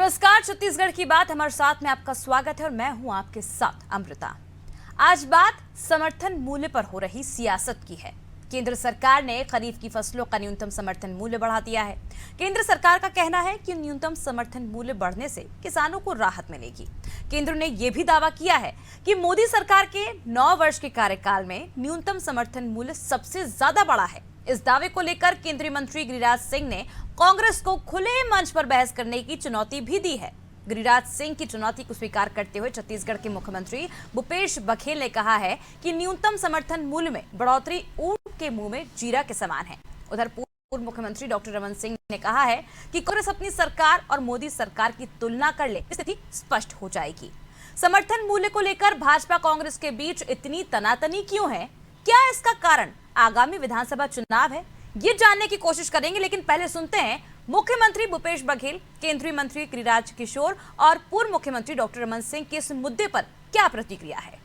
नमस्कार, छत्तीसगढ़ की बात हमारे साथ में आपका स्वागत है और मैं हूं आपके साथ अमृता। आज बात समर्थन मूल्य पर हो रही सियासत की है। केंद्र सरकार ने खरीफ की फसलों का न्यूनतम समर्थन मूल्य बढ़ा दिया है। केंद्र सरकार का कहना है कि न्यूनतम समर्थन मूल्य बढ़ने से किसानों को राहत मिलेगी। केंद्र ने यह भी दावा किया है कि मोदी सरकार के 9 वर्ष के कार्यकाल में न्यूनतम समर्थन मूल्य सबसे ज्यादा बढ़ा है। इस दावे को लेकर केंद्रीय मंत्री गिरिराज सिंह ने कांग्रेस को खुले मंच पर बहस करने की चुनौती भी दी है। गिरिराज सिंह की चुनौती को स्वीकार करते हुए छत्तीसगढ़ के मुख्यमंत्री भूपेश बघेल ने कहा है कि न्यूनतम समर्थन मूल्य में बढ़ोतरी ऊंट के मुंह में जीरा के समान है। उधर पूर्व मुख्यमंत्री डॉक्टर रमन सिंह ने कहा है कि कांग्रेस अपनी सरकार और मोदी सरकार की तुलना कर ले, स्थिति स्पष्ट हो जाएगी। समर्थन मूल्य को लेकर भाजपा कांग्रेस के बीच इतनी तनातनी क्यों है? क्या इसका कारण आगामी विधानसभा चुनाव है? ये जानने की कोशिश करेंगे, लेकिन पहले सुनते हैं मुख्यमंत्री भूपेश बघेल, केंद्रीय मंत्री गिरिराज किशोर और पूर्व मुख्यमंत्री डॉक्टर रमन सिंह की इस मुद्दे पर क्या प्रतिक्रिया है।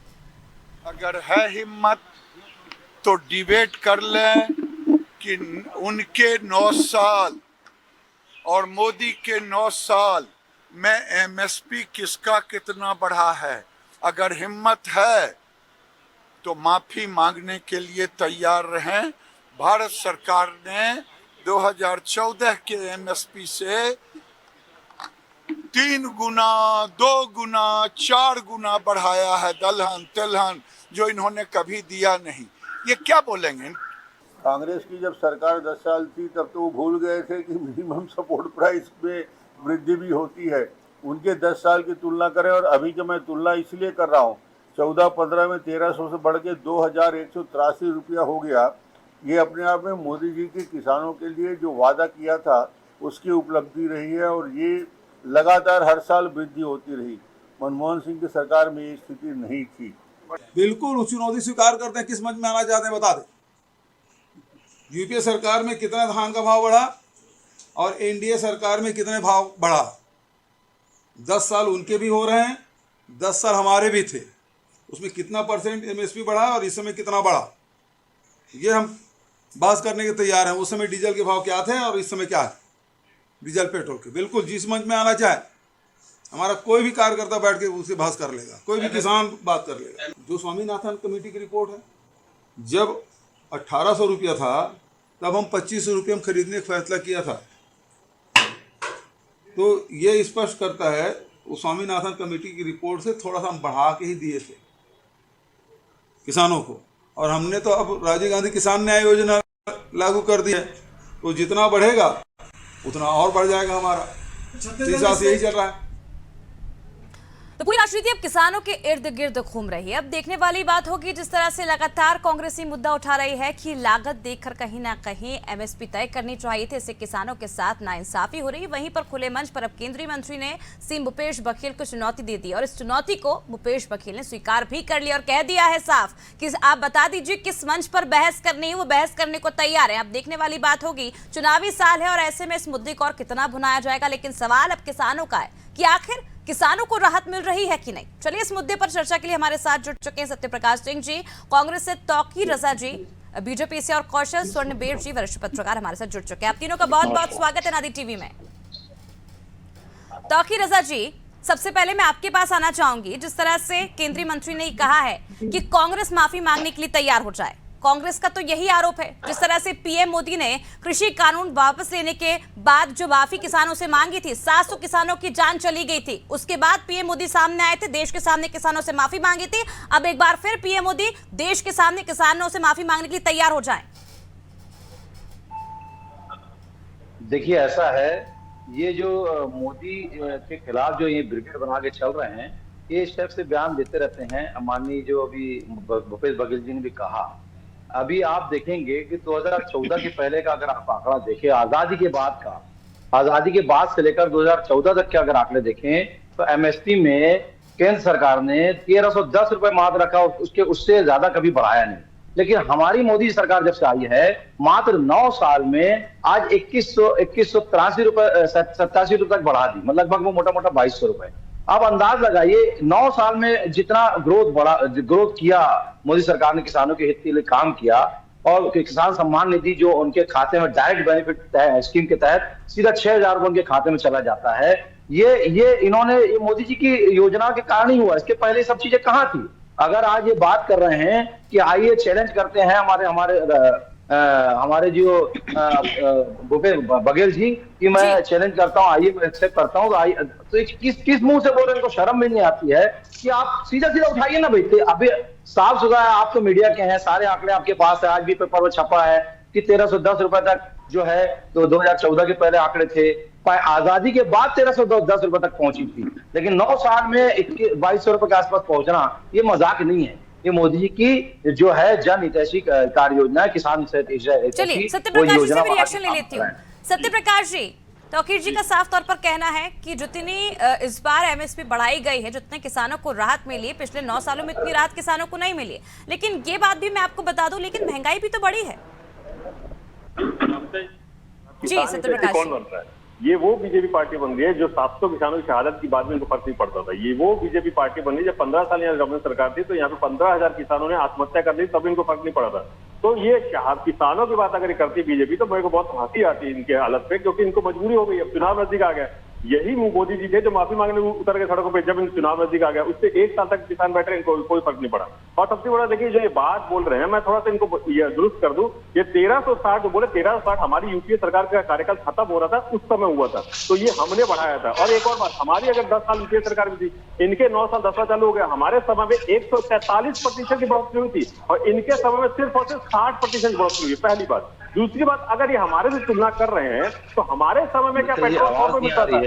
अगर है हिम्मत तो डिबेट कर लें कि उनके 9 साल और मोदी के 9 साल में एमएसपी किसका कितना बढ़ा है। अगर हिम्मत है तो माफी मांगने के लिए तैयार रहें। भारत सरकार ने 2014 के एमएसपी से 3 गुना, 2 गुना, 4 गुना बढ़ाया है दलहन तिलहन, जो इन्होंने कभी दिया नहीं। ये क्या बोलेंगे? कांग्रेस की जब सरकार 10 साल थी तब तो वो भूल गए थे कि मिनिमम सपोर्ट प्राइस में वृद्धि भी होती है। उनके 10 साल की तुलना करें और अभी की मैं तुलना इसलिए कर रहा हूँ, 14-15 में 1300 से बढ़ के 2183 रुपया हो गया। ये अपने आप में मोदी जी के किसानों के लिए जो वादा किया था उसकी उपलब्धि रही है और ये लगातार हर साल वृद्धि होती रही। मनमोहन सिंह की सरकार में ये स्थिति नहीं थी। बिल्कुल चुनौती स्वीकार करते हैं। किस मंच में आना चाहते हैं बता दें। यूपीए सरकार में कितना धान का भाव बढ़ा और एनडीए सरकार में कितने भाव बढ़ा। 10 साल उनके भी हो रहे हैं, 10 साल हमारे भी थे। उसमें कितना % एमएसपी बढ़ा और इस समय कितना बढ़ा, ये हम बात करने के तैयार हैं। उस समय डीजल के भाव क्या थे और इस समय क्या है डीजल पेट्रोल के। बिल्कुल जिस मंच में आना चाहे हमारा कोई भी कार्यकर्ता बैठ के उससे बहस कर लेगा, कोई भी किसान बात कर लेगा। जो स्वामीनाथन कमेटी की रिपोर्ट है, जब 1800 रुपया था तब हम 2500 रुपये में खरीदने का फैसला किया था। तो ये स्पष्ट करता है वो स्वामीनाथन कमेटी की रिपोर्ट से थोड़ा सा हम बढ़ा के ही दिए थे किसानों को। और हमने तो अब राजीव गांधी किसान न्याय योजना लागू कर दी है, तो जितना बढ़ेगा उतना और बढ़ जाएगा हमारा। हिसाब से यही चल रहा है। तो पूरी राजनीति अब किसानों के इर्द गिर्द घूम रही है। अब देखने वाली बात होगी जिस तरह से लगातार कांग्रेसी मुद्दा उठा रही है कि लागत देखकर कहीं ना कहीं एमएसपी तय करनी चाहिए थी, इससे किसानों के साथ नाइंसाफी हो रही है। वहीं पर खुले मंच पर अब केंद्रीय मंत्री ने सीएम भूपेश बघेल को चुनौती दे दी और इस चुनौती को भूपेश बघेल ने स्वीकार भी कर लिया और कह दिया है साफ कि आप बता दीजिए किस मंच पर बहस करनी है, वो बहस करने को तैयार है। अब देखने वाली बात होगी, चुनावी साल है और ऐसे में इस मुद्दे को और कितना भुनाया जाएगा। लेकिन सवाल अब किसानों का है कि आखिर किसानों को राहत मिल रही है कि नहीं। चलिए इस मुद्दे पर चर्चा के लिए हमारे साथ जुड़ चुके हैं सत्यप्रकाश सिंह जी कांग्रेस से, तौकीर रजा जी बीजेपी से और कौशल स्वर्णबेर जी वरिष्ठ पत्रकार हमारे साथ जुड़ चुके हैं। आप तीनों का बहुत बहुत स्वागत है नादी टीवी में। तौकीर रजा जी, सबसे पहले मैं आपके पास आना चाहूंगी। जिस तरह से केंद्रीय मंत्री ने कहा है कि कांग्रेस माफी मांगने के लिए तैयार हो जाए, कांग्रेस का तो यही आरोप है। जिस तरह से पीएम मोदी ने कृषि कानून वापस लेने के बाद जो माफी किसानों से मांगी थी, 700 किसानों की जान चली गई थी। उसके बाद पीएम मोदी सामने आए थे, देश के सामने किसानों से माफी मांगी थी। अब एक बार फिर पीएम मोदी देश के सामने किसानों से माफी मांगने के लिए तैयार हो जाएं। देखिए ऐसा है, ये जो मोदी के खिलाफ जो ये ब्रिगेड बना के चल रहे हैं, ये स्टेप से बयान देते रहते हैं। माननीय जो अभी भूपेश बघेल जी ने भी कहा, अभी आप देखेंगे कि 2014 के पहले का अगर आप आंकड़ा देखें, आजादी के बाद का, आजादी के बाद से लेकर 2014 तक के अगर आंकड़े देखें तो एमएसपी में केंद्र सरकार ने 1310 रुपए मात्र रखा, उससे ज्यादा कभी बढ़ाया नहीं। लेकिन हमारी मोदी सरकार जब से आई है, मात्र 9 साल में आज 2183 रुपए 87 रुपए तक बढ़ा दी, मतलब लगभग वो मोटा मोटा 2200 रुपए। आप अंदाज लगाइए 9 साल में जितना ग्रोथ किया मोदी सरकार ने, किसानों के हित के लिए काम किया। और किसान सम्मान निधि जो उनके खाते में डायरेक्ट बेनिफिट स्कीम के तहत सीधा 6000 रुपए उनके खाते में चला जाता है। ये इन्होंने ये मोदी जी की योजना के कारण ही हुआ, इसके पहले सब चीजें कहाँ थी? अगर आज ये बात कर रहे हैं कि आइए चैलेंज करते हैं हमारे जो भूपेश बघेल जी कि मैं चैलेंज करता हूँ, आइए मैं एक्सेप्ट करता हूँ, तो किस मुंह से बोल रहे हैं? इनको शर्म भी नहीं आती है कि आप सीधा सीधा उठाइए ना भाई। अभी साफ सुथरा है, आप तो मीडिया के हैं, सारे आंकड़े आपके पास है, आज भी पेपर में छपा है कि 1310 रुपए तक जो है, तो 2014 के पहले आंकड़े थे, आजादी के बाद 1310 रुपए तक पहुंची थी, लेकिन 9 साल में 2200 रुपए के आसपास पहुंचना ये मजाक नहीं है। ये मोदी जी की जो है जन हितैषी कार्य योजना है, किसान चलिए सत्यप्रकाश जी से भी रिएक्शन ले लेती हूँ। सत्यप्रकाश जी, तौकीर जी का साफ तौर पर कहना है कि जितनी इस बार एमएसपी बढ़ाई गई है, जितने किसानों को राहत मिली है, पिछले 9 सालों में इतनी राहत किसानों को नहीं मिली है। लेकिन ये बात भी मैं आपको बता दूं, लेकिन महंगाई भी तो बढ़ी है। जी सत्यप्रकाश कौन बन रहा है? ये वो बीजेपी पार्टी बन गई है जो 700 किसानों की शहादत की बाद में इनको फर्क नहीं पड़ता था। ये वो बीजेपी पार्टी बन गई जब 15 साल यहाँ गवर्नमेंट सरकार थी, तो यहाँ पे 15,000 किसानों ने आत्महत्या कर दी, तब इनको फर्क नहीं पड़ा था। तो ये किसानों की बात अगर करती बीजेपी तो मेरे को बहुत हंसी आती है इनके हालत पे, क्योंकि इनको मजबूरी हो गई, अब चुनाव नजदीक आ गया। यही मोदी जी थे जो माफी मांगने उतर गए सड़कों पे जब इन चुनाव नजदीक आ गया, उससे 1 साल तक किसान बैठे, इनको कोई फर्क नहीं पड़ा। और सबसे बड़ा देखिए, जो ये बात बोल रहे हैं, मैं थोड़ा सा इनको दुरुस्त कर दूं, ये 1360 जो बोले 1360 हमारी यूपीए सरकार का कार्यकाल खत्म हो रहा था उस समय हुआ था, तो ये हमने बढ़ाया था। और एक और बात, हमारी अगर 10 साल यूपीए सरकार भी थी, इनके 9 साल 10 साल चालू हो गया, हमारे समय में 143% की बढ़ोतरी हुई थी और इनके समय में सिर्फ और सिर्फ 60% की बढ़ोतरी हुई। पहली बात। दूसरी बात, अगर ये हमारे से तुलना कर रहे हैं तो हमारे समय में क्या पेट्रोल 100 रुपए मिलता था,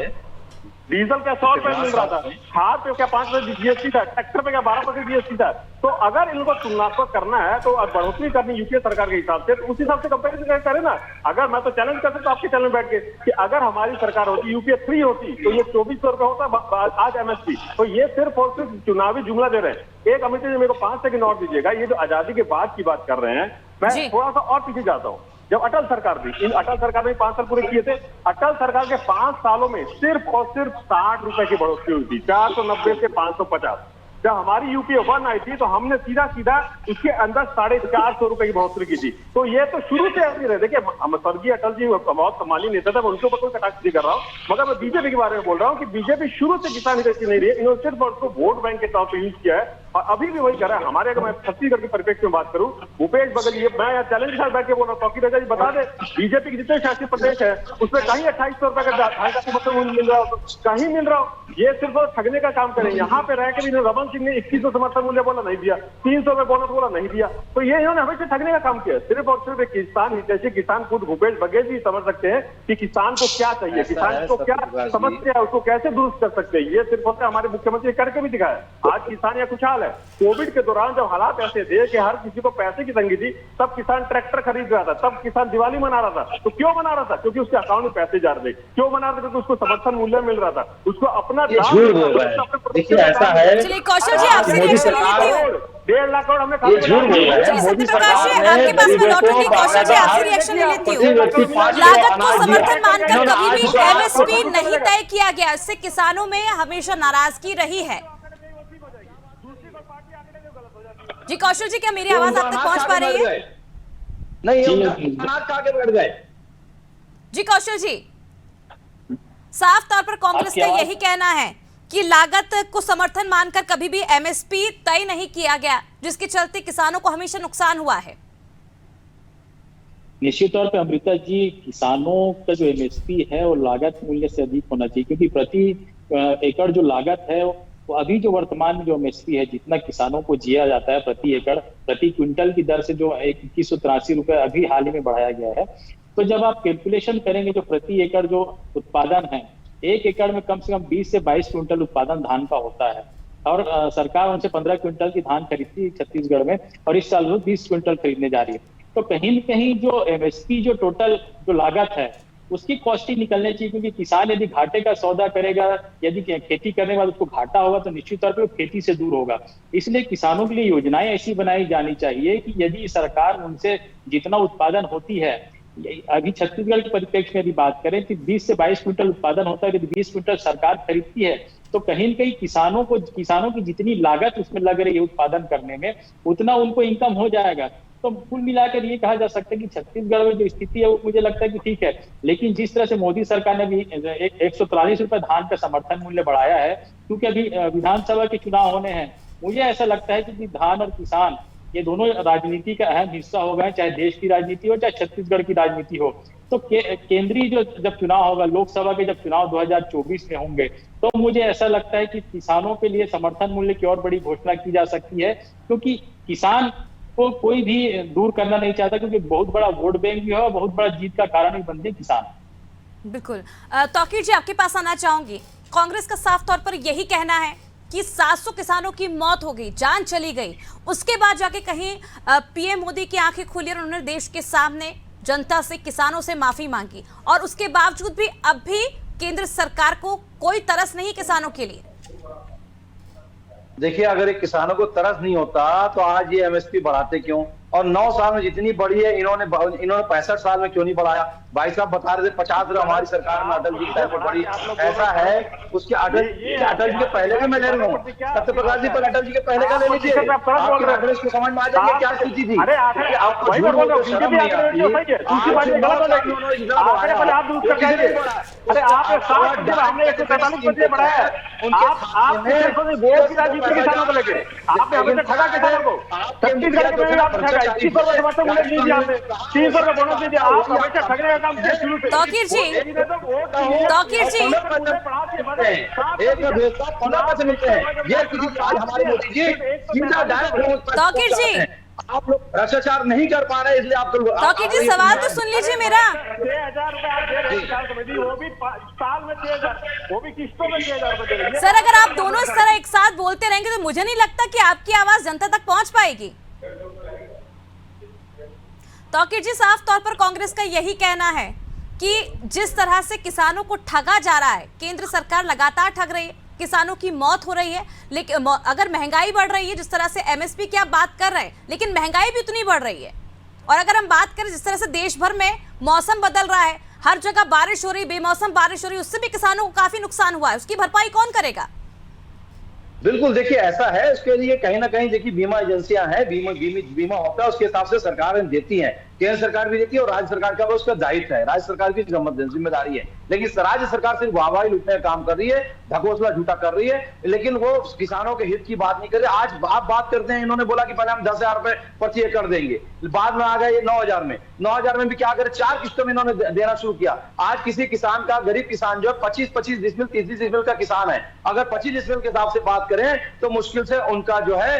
डीजल क्या 100 रुपए मिल रहा था, खाद पे क्या 5% जीएसटी था, ट्रैक्टर पे क्या 12% जीएसटी था। तो अगर इनको तुलनात्मक करना है तो बढ़ोतरी करनी यूपीए सरकार के हिसाब से, तो उस हिसाब से कंपेरिजन करें ना। अगर मैं तो चैलेंज कर सकता हूं आपके चैनल में बैठ के कि अगर हमारी सरकार होती, यूपीए 3 होती, तो ये 2400 रुपए होता आज एमएसपी। तो ये सिर्फ और सिर्फ चुनावी जुमला दे रहे हैं। एक अमित जी मेरे को 5 सेकंड और दीजिएगा, ये जो आजादी के बाद की बात कर रहे हैं, मैं थोड़ा सा और पीछे जाता हूँ। जब अटल सरकार थी, इन अटल सरकार ने 5 साल पूरे किए थे, अटल सरकार के 5 सालों में सिर्फ और सिर्फ 60 रुपए की बढ़ोतरी हुई थी, 490 से 550। जब हमारी यूपीए 1 आई थी तो हमने सीधा सीधा उसके अंदर 450 रुपए की बढ़ोतरी की थी। तो ये तो शुरू से ऐसे रहे। देखिए, हम स्वर्गीय अटल जी बहुत सम्मानीय नेता था, मैं उनके ऊपर कोई कटाक्ष नहीं कर रहा हूँ, मगर मैं बीजेपी के बारे में बोल रहा हूँ कि बीजेपी शुरू से किसान हितैषी नहीं रही है। इन्होंने सिर्फ उसको वोट बैंक के तौर पर यूज किया है और अभी भी वही कर रहा है। हमारे, अगर मैं छत्तीसगढ़ के परिप्रेक्ष्य में बात करूं, भूपेश बघेल, ये मैं चैलेंज के साथ बैठ के बोल रहा हूँ, तौकीर जी बता दे, बीजेपी के जितने शासित प्रदेश है उसमें कहीं 2800 रुपए का धान का समर्थन मिल रहा हो, कहीं मिल रहा हो। ये सिर्फ ठगने का काम करें। यहाँ पे रह के भी रमन सिंह ने 2100 समर्थन मूल्य बोला, नहीं दिया, 300 में बोनस बोला, नहीं दिया। तो ये इन्होंने हमेशा ठगने का काम किया। सिर्फ और सिर्फ किसान हितैषी, किसान खुद भूपेश बघेल जी समझ सकते हैं कि किसान को क्या चाहिए, किसान को क्या समस्या है, उसको कैसे दुरुस्त कर सकते हैं। ये सिर्फ होता है, हमारे मुख्यमंत्री करके भी दिखाया। आज किसान या खुशहाल है। कोविड के दौरान जब हालात ऐसे थे कि हर किसी को पैसे की तंगी थी, तब किसान ट्रैक्टर खरीद रहा था, तब किसान दिवाली मना रहा था। तो क्यों मना रहा था? क्योंकि उसके अकाउंट में पैसे जा रहे थे। क्यों मना रहा था? क्योंकि उसको समर्थन मूल्य मिल रहा था, उसको अपना देखिए ऐसा है। चलिए कौशल जी, आपसे रिएक्शन ले लेती हूँ। 1.5 लाख करोड़ हमने सत्यप्रकाश जी, आपके पास मैं लौटूंगी। कौशल जी, आपसे रिएक्शन ले लेती हूँ। लागत को समर्थन मानकर कभी भी एमएसपी नहीं तय किया गया, इससे किसानों में हमेशा नाराजगी रही है। जी कौशल जी, क्या मेरी आवाज आप तक पहुंच पा रही है? नहीं, अनाज खा के बैठ गए। जी कौशल जी, साफ तौर पर कांग्रेस का यही कहना है कि लागत को समर्थन मानकर कभी भी एमएसपी तय नहीं किया गया, जिसके चलते किसानों को हमेशा नुकसान हुआ है। निश्चित तौर पे अमृता जी, किसानों का जो एमएसपी है वो लागत मूल्य से अधिक होना चाहिए, क्योंकि प्रति एकड़ जो लागत है वो अभी जो वर्तमान में जो एमएसपी है, जितना किसानों को दिया जाता है प्रति एकड़ प्रति क्विंटल की दर से जो 2183 रुपए अभी हाल ही में बढ़ाया गया है, तो जब आप कैलकुलेशन करेंगे जो प्रति एकड़ जो उत्पादन है, 1 एकड़ में कम से कम 20 से 22 क्विंटल उत्पादन धान का होता है और सरकार उनसे 15 क्विंटल की धान खरीदती है छत्तीसगढ़ में, और इस साल वो 20 क्विंटल खरीदने जा रही है। तो कहीं न कहीं जो एमएसपी जो टोटल जो लागत है उसकी कॉस्टिंग निकलनी चाहिए, क्योंकि किसान यदि घाटे का सौदा करेगा, यदि खेती करने के बाद उसको घाटा होगा तो निश्चित तौर पे वो खेती से दूर होगा। इसलिए किसानों के लिए योजनाएं ऐसी बनाई जानी चाहिए कि यदि सरकार उनसे जितना उत्पादन होती है, अभी छत्तीसगढ़ के परिप्रेक्ष्य में यदि बात करें कि 20 से 22 क्विंटल उत्पादन होता है, यदि 20 क्विंटल सरकार खरीदती है, तो कहीं न कहीं किसानों की जितनी लागत उसमें लग रही है उत्पादन करने में, उतना उनको इनकम हो जाएगा। तो कुल मिलाकर ये कहा जा सकता है कि छत्तीसगढ़ में जो स्थिति है वो मुझे लगता है कि ठीक है। लेकिन जिस तरह से मोदी सरकार ने भी 143 रुपए धान का समर्थन मूल्य बढ़ाया है, क्योंकि अभी विधानसभा के चुनाव होने हैं, मुझे ऐसा लगता है कि धान और किसान ये दोनों राजनीति का अहम हिस्सा हो गए, चाहे देश की राजनीति हो चाहे छत्तीसगढ़ की राजनीति हो। तो केंद्रीय जो जब चुनाव होगा, लोकसभा के जब चुनाव 2024 में होंगे, तो मुझे ऐसा लगता है कि किसानों के लिए समर्थन मूल्य की और बड़ी घोषणा की जा सकती है, क्योंकि किसान को कोई भी दूर करना नहीं चाहता, क्योंकि बहुत बड़ा वोट बैंक भी है और बहुत बड़ा जीत का कारण भी बनते हैं किसान। बिल्कुल। तौकीर जी, आपके पास आना चाहूंगी। कांग्रेस का साफ तौर पर यही कहना है कि 700 किसानों की मौत हो गई, जान चली गई, उसके बाद जाके कहीं पीएम मोदी की आंखें खुली और उन्होंने देश के सामने जनता से, किसानों से माफी मांगी, और उसके बावजूद भी अब भी केंद्र सरकार को कोई तरस नहीं किसानों के लिए। देखिए, अगर एक किसानों को तरस नहीं होता तो आज ये एमएसपी बढ़ाते क्यों? और 9 साल में जितनी बढ़ी है, इन्होंने 65 साल में क्यों नहीं बढ़ाया? भाई साहब बता रहे थे 50 हमारी सरकार में अटल जी की टाइम पर बढ़ी। ऐसा है उसके अटल जी के पहले का मैं ले रहा हूँ, सत्यप्रकाश जी, पर अटल जी के पहले का ले लीजिए, आपको समझ में आ जाएगा क्या स्थिति थी। तौकीर जी, तौकीर जी, आप लोग भ्रष्टाचार नहीं कर पा रहे, इसलिए आप तौकीर जी सवाल तो सुन लीजिए मेरा। 6,000 रुपए वो भी साल में 6,000, वो भी किस्तों में 6,000 रुपए। सर, अगर आप दोनों इस तरह एक साथ बोलते रहेंगे तो मुझे नहीं लगता कि आपकी आवाज जनता तक पहुंच पाएगी। तौकीर जी, साफ तौर पर कांग्रेस का यही कहना है कि जिस तरह से किसानों को ठगा जा रहा है, केंद्र सरकार लगातार ठग रही है, किसानों की मौत हो रही है, लेकिन अगर महंगाई बढ़ रही है, जिस तरह से एमएसपी की आप बात कर रहे हैं, लेकिन महंगाई भी उतनी बढ़ रही है। और अगर हम बात करें जिस तरह से देश भर में मौसम बदल रहा है, हर जगह बारिश हो रही, बेमौसम बारिश हो रही, उससे भी किसानों को काफी नुकसान हुआ है, उसकी भरपाई कौन करेगा? बिल्कुल, देखिए ऐसा है, उसके लिए कहीं ना कहीं देखिए बीमा एजेंसियां हैं, बीमा होता है, उसके हिसाब से सरकार देती है, केंद्र सरकार भी देती है और राज्य सरकार का भी उसका दायित्व है, राज्य सरकार की जिम्मेदारी है। लेकिन राज्य सरकार सिर्फ वाहवाही लूटने का काम कर रही है, ढकोसला झूठा कर रही है, लेकिन वो किसानों के हित की बात नहीं कर रही। आज आप बात करते हैं, इन्होंने बोला कि पहले हम 10,000 रुपए प्रति एकड़ देंगे, बाद में आ गए ये 9,000 में। 9,000 में भी क्या करें, 4 किस्तों में इन्होंने देना शुरू किया। आज किसी किसान का, गरीब किसान जो 25-25 डिसमिल 30 डिसमिल का किसान है, अगर 25 डिसमिल के हिसाब से बात करें तो मुश्किल से उनका जो है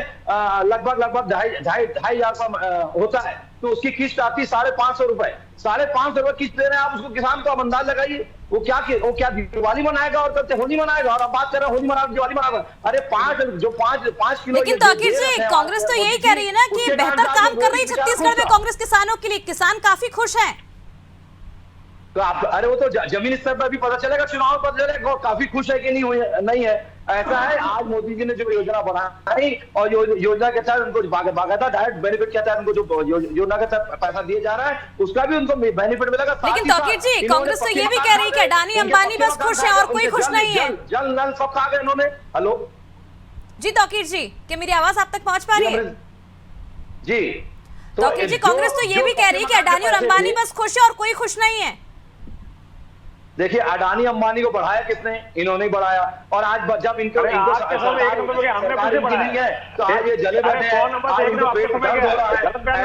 लगभग 2,500 होता है, तो उसकी किस्त आती 550 रुपए। 550 रुपए किस्त दे रहे हैं आप उसको, किसान को आप अंदाज लगाइए वो क्या दिवाली मनाएगा और करते होली मनाएगा, और अब बात कर रहे हैं होली मनाएगा दिवाली मनाएगा। अरे 5 किलो। लेकिन तौकीर जी, कांग्रेस तो यही कह रही है ना कि बेहतर काम कर रही है छत्तीसगढ़ में कांग्रेस किसानों के लिए, किसान काफी खुश हैं। तो आप, अरे वो तो जमीन स्तर पर भी पता चलेगा, चुनाव पर चलेगा काफी खुश है कि नहीं है। ऐसा है, आज मोदी जी ने जो योजना बनाई और योजना के तहत उनको बाकायदा डायरेक्ट बेनिफिट के तहत उनको जो योजना के तहत पैसा दिया जा रहा है, उसका भी उनको बेनिफिट मिलेगा। लेकिन तौकीर जी, कांग्रेस तो ये भी कह रही है कि अडानी अंबानी बस खुश है और कोई खुश नहीं है। जल नल सब खा गए इन्होंने। हेलो जी तौकीर जी, क्या मेरी आवाज आप तक पहुंच पा रही है? जी तौकीर जी, कांग्रेस तो ये भी कह रही है कि अडानी और अंबानी बस खुश है और कोई खुश नहीं है। देखिए, अडानी अंबानी को बढ़ाया किसने? इन्होंने बढ़ाया। और आज जब इनको नहीं है तो आज ये जले बैठे हैं, आज इनको पेट दर्द हो रहा है।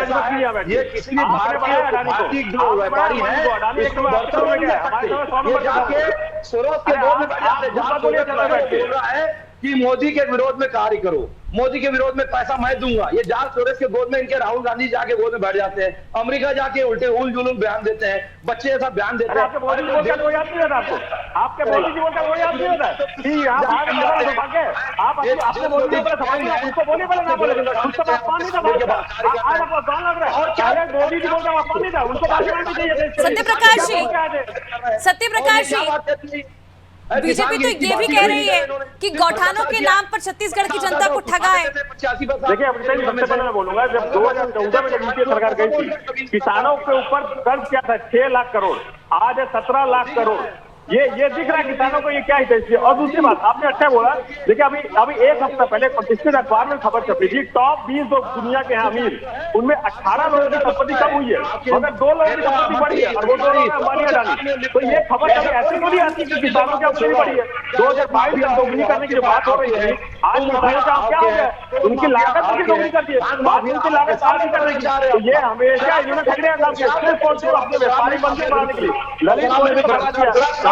ऐसा है, ये किसी भी भारतीय जो व्यापारी है इसको बर्तन में नहीं रख सकते। ये जाके सूरत के गोद में बैठ जाते हैं, जहां बोल रहा है कि मोदी के विरोध में कार्य करो, मोदी के विरोध में पैसा मैं दूंगा, ये जॉर्ज सोरोस के गोद में इनके राहुल गांधी जाके गोद में बैठ जाते हैं, अमेरिका जाके उल्टे उल जुलूल बयान देते हैं, बच्चे ऐसा बयान देते हैं। आपके मोदी जी बोलता वो याद नहीं होता आपको? आपके मोदी जी बोलता वो याद नहीं होता? ठीक, आप अपने मोदी जी उसको बोलिए, पहले ना बोले, उसको अपमान नहीं था, आज आपको अपमान लग रहा है। और क्या मोदी जी बोलता अपमान नहीं था, उनको बात करनी चाहिए। सत्यप्रकाश जी, बीजेपी तो ये भी कह रही है कि गौठानों के नाम पर छत्तीसगढ़ की जनता को ठगा है। देखिए, सबसे पहले मैं बोलूंगा, जब 2014 में जब यूपीए सरकार गई थी, किसानों के ऊपर कर्ज क्या था? 6 लाख करोड़, आज है 17 लाख करोड़। ये दिख रहा है किसानों को ये क्या हित है। और दूसरी बात आपने अच्छा बोला, देखिए अभी एक हफ्ता पहले प्रतिष्ठित अखबार में खबर छपी थी, टॉप 20 जो दुनिया के हैं अमीर, उनमें 18 लोगों की संपत्ति कम हुई है, मगर 2 लोगों की संपत्ति बढ़ी है, और वो 2 लोग अंबानी अडानी। तो ये खबर कभी ऐसी थोड़ी आती कि किसानों की आमदनी बढ़ी है। 2022 में दोगुनी करने की जो बात हो रही है, आज किसानों का क्या हो गया, उनकी लागत भी दोगुनी कर दी है, बात उनकी लागत आज भी करने की। तो ये हमेशा इन्होंने खड़े नाम के अपने व्यापारी बंदी बनाने के लिए ललित मोदी को बढ़ा दिया,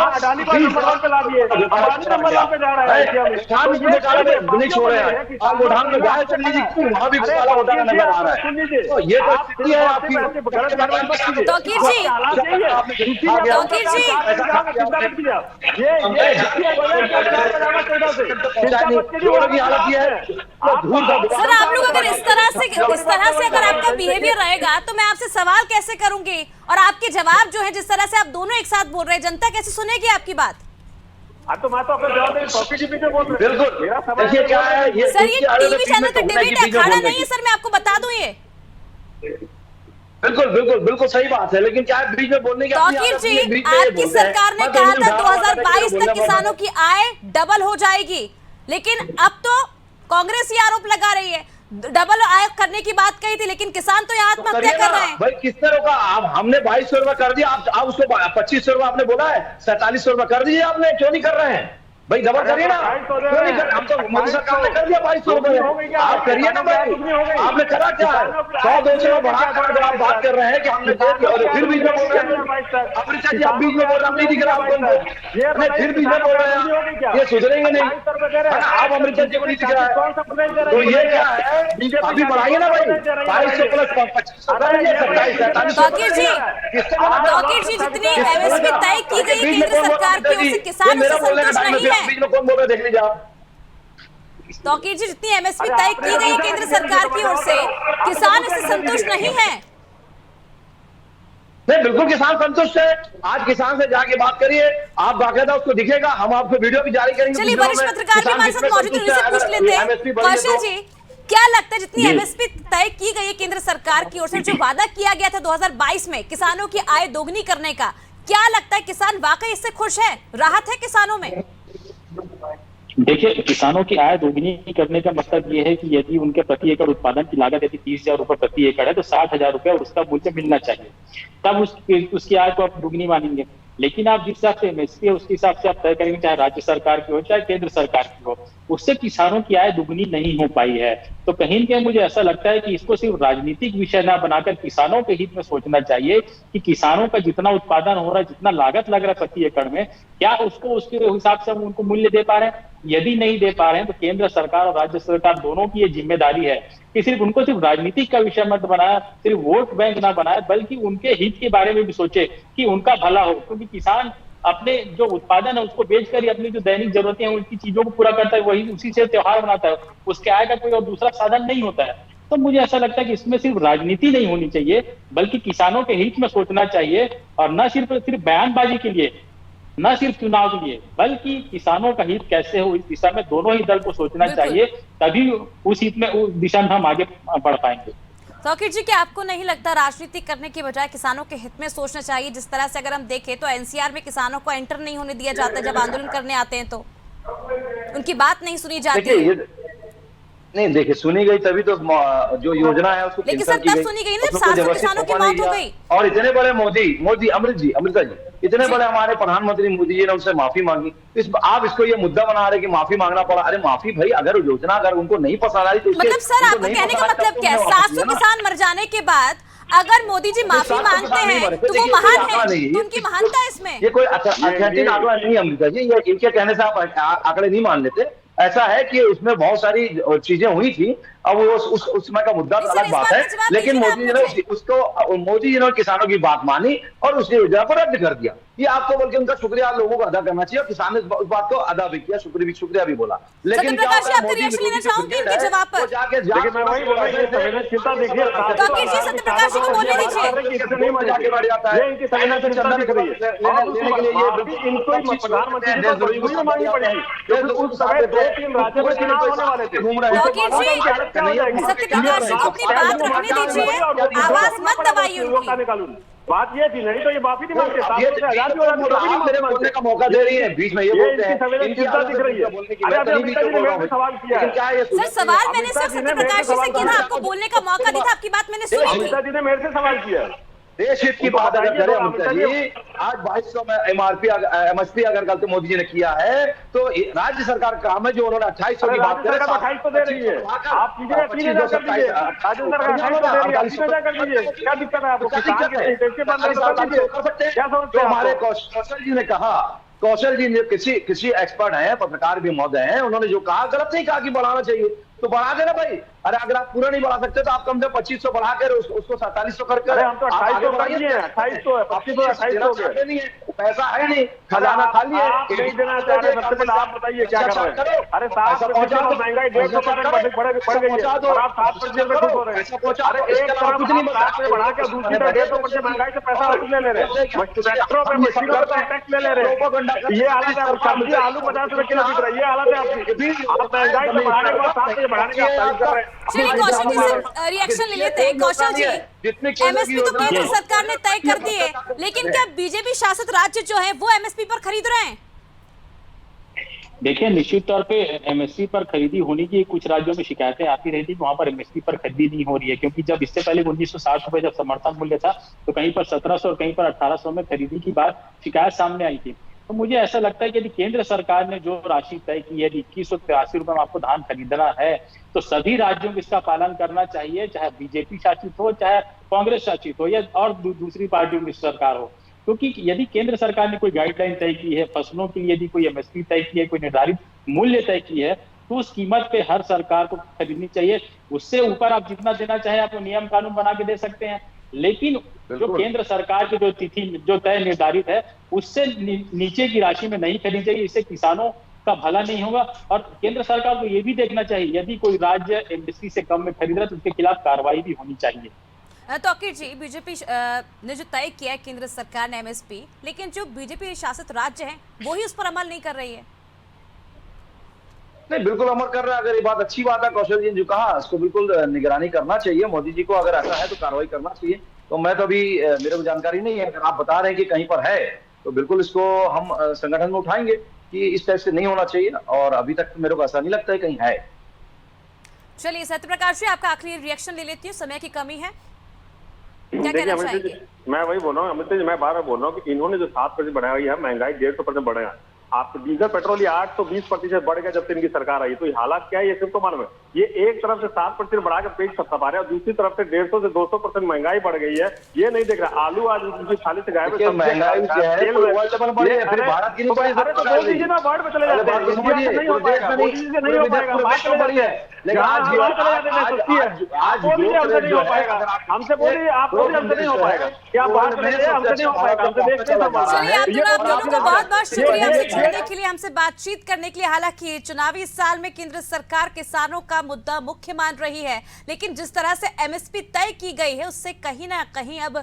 अडानी को नंबर 1 पे ला दिए, अडानी नंबर 1 पे जा रहा है। नहीं छोड़ रहे हैं, आप उठान में गाय चल लीजिए, वहाँ भी काला घोटाला नजर आ रहा है। सुन लीजिए, तो ये तो स्थिति है आपकी। तौकीर जी, सर आप लोग अगर इस तरह से अगर आपका बिहेवियर रहेगा तो मैं आपसे सवाल कैसे करूंगी, और आपके जवाब जो है जिस तरह से आप दोनों एक साथ बोल रहे हैं, जनता कैसे सुनेगी आपकी बात? तो मैं तो अपने जवाब में बोल रहा हूं। बिल्कुल, देखिए क्या है ये, सर ये टीवी चैनल का डिबेट है, अखाड़ा नहीं है सर, मैं आपको बता दूं ये। बिल्कुल सही बात है, लेकिन क्या है बीच में बोलने की तौकीर जी, आपकी सरकार ने कहा था 2022 तक किसानों की आय डबल हो जाएगी, लेकिन अब तो कांग्रेस ये आरोप लगा रही है डबल आय करने की बात कही थी, लेकिन किसान तो यहाँ आत्महत्या कर रहे हैं। भाई किस तरह का, हमने 2200 रुपए कर दिया, आप उसको 2500 रुपए आपने बोला है, 4700 रुपए कर दीजिए आपने, क्यों नहीं कर रहे हैं भाई? डबल करिए ना, क्यों नहीं कर? हम तो मोदी सरकार ने कर दिया 2200 रुपए, आप करिए ना भाई। आपने करा क्या है? 100-200 बढ़ा कर जब आप बात कर रहे हैं कि हमने दे दिया, फिर बीच में बोल रहे हैं अमृता जी, आप बीच में बोल रहे हैं, नहीं दिख रहा आपको, फिर बीच में बोल रहे हैं, ये सुधरेंगे नहीं, आप अमृता जी को नहीं दिख रहा है। तो ये क्या है, अभी बढ़ाइए ना भाई, 2200 प्लस 2500। तौकीर जी, जितनी एमएसपी तय की गई केंद्र सरकार की ओर से किसान उससे संतुष्ट नहीं है। बीच में कौन बोल रहा है देख लीजिए आप। तौकीर जी, जितनी एमएसपी तय की गई केंद्र सरकार की ओर से, किसान इससे संतुष्ट नहीं है। नहीं, बिल्कुल किसान संतुष्ट है। आज किसान से जाके बात करिए, आप बाकायदा उसको दिखेगा, हम आपको वीडियो भी जारी करेंगे। चलिए वरिष्ठ पत्रकार भी हमारे साथ मौजूद हैं, उनसे पूछ लेते हैं। कौशल जी, क्या लगता है जितनी एमएसपी तय की गई है केंद्र सरकार की ओर से, जो वादा किया गया था 2022 में किसानों की आय दोगुनी करने का, क्या लगता है किसान वाकई इससे खुश है, राहत है किसानों में? देखिए, किसानों की आय दोगुनी करने का मतलब ये है कि यदि उनके प्रति एकड़ उत्पादन की लागत यदि 30,000 रुपए प्रति एकड़ है तो 60,000 रुपए और उसका मूल्य मिलना चाहिए, तब उसकी आय को आप दोगुनी मानेंगे। लेकिन आप जिस हिसाब से एमएसपी है उसके हिसाब से आप तय करेंगे, चाहे राज्य सरकार की हो चाहे केंद्र सरकार की हो, उससे किसानों की आय दुगनी नहीं हो पाई है। तो कहीं न कहीं मुझे ऐसा लगता है कि इसको सिर्फ राजनीतिक विषय ना बनाकर किसानों के हित में सोचना चाहिए कि किसानों का जितना उत्पादन हो रहा है, जितना लागत लग रहा है प्रति एकड़ में, क्या उसको उसके हिसाब से हम उनको मूल्य दे पा रहे हैं? यदि नहीं दे पा रहे हैं तो केंद्र सरकार और राज्य सरकार दोनों की ये जिम्मेदारी है कि सिर्फ उनको सिर्फ राजनीतिक का विषय मत बनाया, सिर्फ वोट बैंक ना बनाए, बल्कि उनके हित के बारे में भी सोचे कि उनका भला हो। क्योंकि किसान अपने जो उत्पादन है उसको बेचकर ही अपनी जो दैनिक जरूरतें हैं उनकी चीजों को पूरा करता है, वही उसी से त्योहार मनाता है, उसके आय का कोई और दूसरा साधन नहीं होता है। तो मुझे ऐसा लगता है कि इसमें सिर्फ राजनीति नहीं होनी चाहिए, बल्कि किसानों के हित में सोचना चाहिए, और न सिर्फ बयानबाजी के लिए, न सिर्फ चुनाव के लिए, बल्कि किसानों का हित कैसे हो इस दिशा में दोनों ही दल को सोचना चाहिए, तभी उस हित में उस दिशा में हम आगे बढ़ पाएंगे। तौकीर जी, क्या आपको नहीं लगता राजनीति करने की बजाय किसानों के हित में सोचना चाहिए? जिस तरह से अगर हम देखें तो एनसीआर में किसानों को एंटर नहीं होने दिया जाता, जब आंदोलन करने आते हैं तो उनकी बात नहीं सुनी जाती है। नहीं देखिए, सुनी गई तभी तो जो योजना है उसको, लेकिन सर तब सुनी गई ना, 700 किसानों की मौत हो गई। और इतने बड़े अमृता जी इतने बड़े हमारे प्रधानमंत्री मोदी जी ने उनसे माफी मांगी, आप इसको ये मुद्दा बना रहे कि माफी मांगना पड़ा। अरे माफी भाई, अगर योजना अगर उनको नहीं पसंद आई तो मतलब सर आपको कहने का मतलब क्या है? 700 किसान मर जाने के बाद अगर मोदी जी माफी मांगते हैं तो वो महान है, तो उनकी महानता है इसमें। ये कोई अत्यधिक आंकड़ा नहीं है अमृता जी, ये इनके कहने से आप आंकड़े नहीं मान लेते। ऐसा है कि उसमें बहुत सारी चीजें हुई थी, अब वो उस समय का मुद्दा तो अलग बात है, लेकिन मोदी जी ने किसानों की बात मानी और उस योजना को रद्द कर दिया। ये आपको बल्कि उनका शुक्रिया लोगों को अदा करना चाहिए, और किसान ने उस बात को अदा भी किया, शुक्रिया भी बोला। लेकिन सत्यप्रकाश जी को अपनी बात रखने दीजिए, आवाज मत दबाइए उनकी। बात ये थी, नहीं तो ये माफी नहीं मांगते, 700 से 1000 भी हो जाती, माफी नहीं मेरे बोलने का मौका दे रही है, बीच में ये बोलते हैं, संवेदनशीलता दिख रही है। अरे अभी अमिता जी ने मेरे से सवाल किया है। सर सवाल मैंने सिर्फ सत्यप्रकाश जी से किया था, आपको बोलने का मौका नहीं था, आपकी बात मैंने सुनी थी। अमिता जी ने मेरे से सवाल किया है। देश हित की बात अगर करें अमिता जी, आज 2200 में एमएसपी अगर गलती मोदी जी ने किया है तो राज्य सरकार का काम है जो उन्होंने 2800 की बात करें, 2800 दे रही है, आप सीधे 3000 कर दीजिए, राज्य सरकार 2800 कर दीजिए, क्या दिक्कत है आपको? किसान के कैसे बंद कर दीजिए, क्या समझते हैं? हमारे कौशल जी ने कहा, कौशल जी ने किसी एक्सपर्ट हैं, पत्रकार भी महोदय हैं, उन्होंने जो कहा गलत नहीं कहा कि बढ़ाना चाहिए तो बढ़ा देना भाई। अरे अगर आप पूरा नहीं बढ़ा सकते तो आप कम से 2500 बढ़ा कर उसको 4700 करके, हम तो 2800 कर दिए, 2800 है, 2500 नहीं है, पैसा है नहीं, खजाना खाली है, आप नहीं देना चाह रहे, सबसे पहले आप बताइए क्या कर रहे हैं? अरे 7% महंगाई 150 बढ़ गई है और आप 7% पे खुश हो रहे हैं। अरे एक तरफ कुछ नहीं बढ़ा के दूसरी तरफ 150% महंगाई से पैसा वसूल ले रहे हैं, ट्रैक्टरों पे मशीनों पे टैक्स ले रहे हैं। ये हालत है, सब्जी आलू 50 रुपए किलो बिक रहा है, ये हालत है आपकी। आप महंगाई से बढ़ाने के बाद 7% बढ़ाने की आप तारीफ कर रहे हैं। चलिए कौशल जी से रिएक्शन ले लेते हैं। कौशल जी, एमएसपी तो केंद्र सरकार ने तय कर दी है, लेकिन क्या बीजेपी शासित राज्य जो है वो एमएसपी पर खरीद रहे हैं? देखिए, निश्चित तौर पे एमएसपी पर खरीदी होने की कुछ राज्यों में शिकायतें आती रही थी कि वहां पर एमएसपी पर खरीदी नहीं हो रही है, क्योंकि जब इससे पहले 1960 रुपए जब समर्थन मूल्य था तो कहीं पर 1700 और कहीं पर 1800 में खरीदी की बात शिकायत सामने आई थी। तो मुझे ऐसा लगता है कि यदि केंद्र सरकार ने जो राशि तय की है, यदि 2183 रुपए में आपको धान खरीदना है तो सभी राज्यों को इसका पालन करना चाहिए, चाहे बीजेपी शासित हो चाहे कांग्रेस शासित हो या और दूसरी पार्टियों की सरकार हो। क्योंकि यदि केंद्र सरकार ने कोई गाइडलाइन तय की है, फसलों के लिए यदि कोई एमएसपी तय की है, कोई निर्धारित मूल्य तय की है, तो उस कीमत पे हर सरकार को खरीदनी चाहिए। उससे ऊपर आप जितना देना चाहे आप नियम कानून बना के दे सकते हैं, लेकिन जो केंद्र सरकार की जो तिथि जो तय निर्धारित है उससे नीचे की राशि में नहीं खरीदनी चाहिए। इससे किसानों का भला नहीं होगा और केंद्र सरकार को यह भी देखना चाहिए यदि कोई राज्य एमएसपी से कम में खरीद रहा है तो उसके खिलाफ कार्रवाई भी होनी चाहिए। तौकीर जी, बीजेपी ने जो तय किया है केंद्र सरकार ने एमएसपी, लेकिन जो बीजेपी शासित राज्य हैं वो ही उस पर अमल नहीं कर रही है। नहीं, बिल्कुल अमल कर रहा है। अगर ये बात अच्छी बात है, कौशल जी ने जो कहा उसको बिल्कुल निगरानी करना चाहिए मोदी जी को। अगर ऐसा है तो कार्रवाई करना चाहिए। तो मैं तो अभी मेरे को जानकारी नहीं है, अगर आप बता रहे हैं कि कहीं पर है तो बिल्कुल इसको हम संगठन में उठाएंगे कि इस टाइप से नहीं होना चाहिए, और अभी तक मेरे को ऐसा नहीं लगता है कहीं है। चलिए सत्यप्रकाश जी, आपका आखिरी रिएक्शन ले लेती हूँ, समय की कमी है, क्या कहना चाहेंगे? मैं वही बोल रहा हूँ अमित जी, मैं बार बार बोल रहा हूँ कि इन्होंने जो 7% बढ़ाया हुई है, महंगाई 150% बढ़ेगा। आप डीजल पेट्रोल ये 820% बढ़ गया जब से इनकी सरकार आई। तो ये हालात क्या है ये सिर्फ तो मालूम है। ये एक तरफ से 7% बढ़ा कर पेट सस्ता पा रहे हैं और दूसरी तरफ से 150 से 200% महंगाई बढ़ गई है। ये नहीं देख रहा। आलू आज उनकी थाली से गायब है। महंगाई भारत की तो मोदी जी ना वर्ड में चले जाते हैं, नहीं हो पाएगा, मोदी जी से नहीं हो पाएगा, बात चले जाती है, हमसे नहीं हो पाएगा, हमसे बोलिए, आप बोलिए हमसे नहीं हो पाएगा, क्या बात करेंगे, हमसे नहीं हो पाएगा, हमसे देश नहीं संभालना है। चलिए आप दोनों को बहुत बहुत शुक्रिया हमसे जुड़ने के लिए, हमसे बातचीत करने के लिए। हालांकि चुनावी साल में केंद्र सरकार किसानों का मुद्दा मुख्य मान रही है, लेकिन जिस तरह से एमएसपी तय की गई है उससे कहीं ना कहीं अब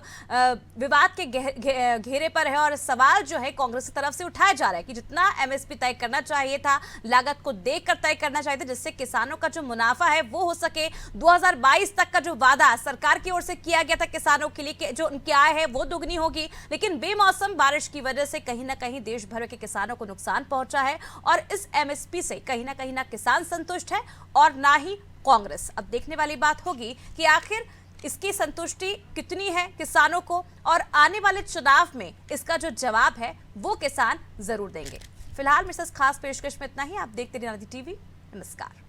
विवाद के घेरे पर है और सवाल जो है कांग्रेस की तरफ से उठाया जा रहा है कि जितना एमएसपी तय करना चाहिए था, लागत को देखकर तय करना चाहिए था, जिससे किसानों का जो मुनाफा है वो हो सके। 2022 तक का जो वादा सरकार की ओर से किया गया था किसानों के लिए कि जो उनकी आय है वो दुगनी होगी, लेकिन बेमौसम बारिश की वजह से कहीं ना कहीं देश भर के किसानों को नुकसान पहुंचा है और इस एमएसपी से कहीं ना किसान संतुष्ट है और ना ही कांग्रेस। अब देखने वाली बात होगी कि आखिर इसकी संतुष्टि कितनी है किसानों को, और आने वाले चुनाव में इसका जो जवाब है वो किसान जरूर देंगे। फिलहाल मेरे साथ खास पेशकश में इतना ही। आप देखते रहिए आनंद टीवी। नमस्कार।